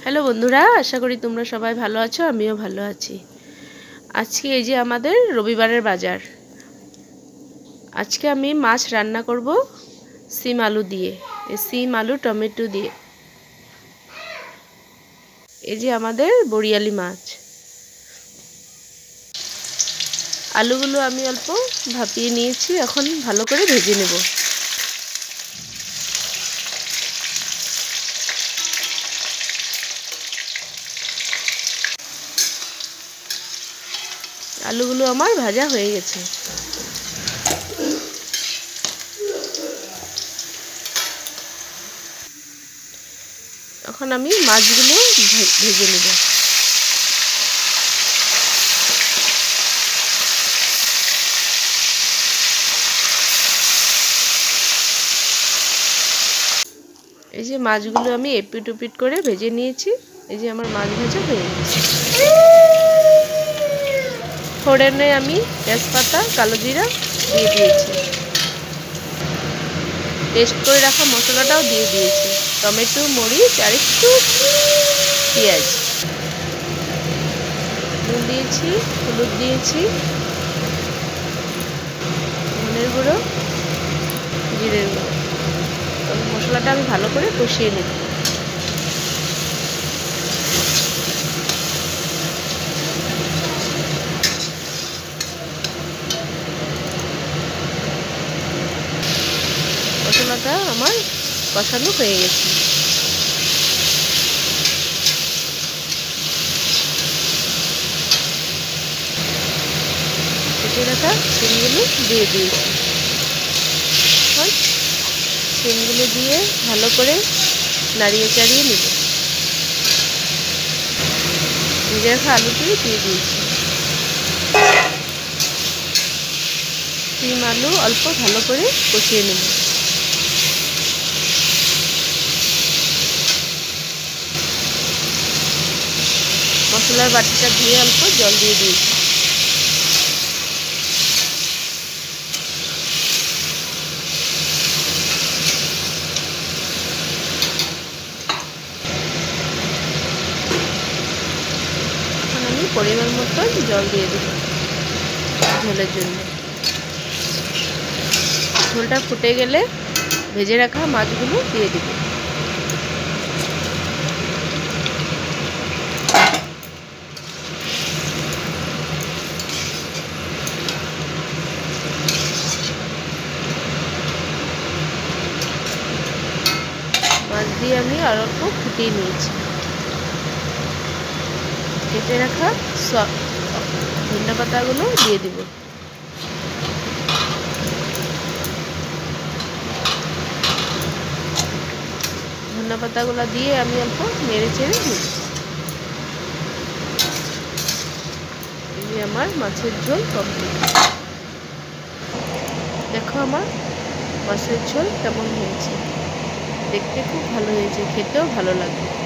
Hello বন্ধুরা, আশা করি তোমরা সবাই ভালো আছো। আমিও ভালো আছি। আজকে এই যে আমাদের রবিবারের বাজার। আজকে আমি মাছ রান্না করব সিম আলু দিয়ে, সিম আলু টমেটো দিয়ে। এই যে আমাদের বড়িয়ালি মাছ। আলুগুলো আমি অল্প ভাপিয়ে নিয়েছি, এখন ভালো করে ভেজে নেব। আলুগুলো আমার ভাজা হয়ে গেছে। এখন আমি মাছগুলো ভেজে নেব। এই যে মাছগুলো আমি এপিট ওপিট করে ভেজে নিয়েছি। এই যে আমার মাছ ভাজা হয়ে গেছে। ফোড়নে আমি তেজপাতা কালো জিরা দিয়ে দিয়েছি, পেস্ট করে রাখা মশলাটাও দিয়ে দিয়েছি, টমেটো মরিচ আর একটু পেঁয়াজ, নুন দিয়েছি, হলুদ দিয়েছি, ধনের গুঁড়ো, জিরের গুঁড়ো। মশলাটা আমি ভালো করে কষিয়ে নেব। মশলাটা আমার কষানো হয়ে গেছে। কেটে রাখা সিমগুলো দিয়ে দিয়েছি। সিমগুলো দিয়ে ভালো করে নাড়িয়ে চাড়িয়ে নেব। ভেজে রাখা আলুগুলো দিয়ে দিয়েছি। সিম আলু অল্প ভালো করে কষিয়ে নেব। মশলার বাটিটা ধুয়ে অল্প জল দিয়ে দিয়েছি। এখন আমি পরিমাণ মতো জল দিয়ে দেব ঝোলের জন্য। ঝোলটা ফুটে গেলে ভেজে রাখা মাছগুলো দিয়ে দেব। মাছ দিয়ে আমি আর অল্প ফুটিয়ে নিয়েছি। কেটে রাখা ধনে পাতাগুলো দিয়ে দিব। ধনে পাতাগুলো দিয়ে আমি অল্প নেড়ে চেড়ে নিব। এই আমার মাছের ঝোল কমপ্লিট। দেখো আমার মাছের ঝোল কেমন হয়েছে, দেখতে খুব ভালো হয়েছে, খেতেও ভালো লাগবে।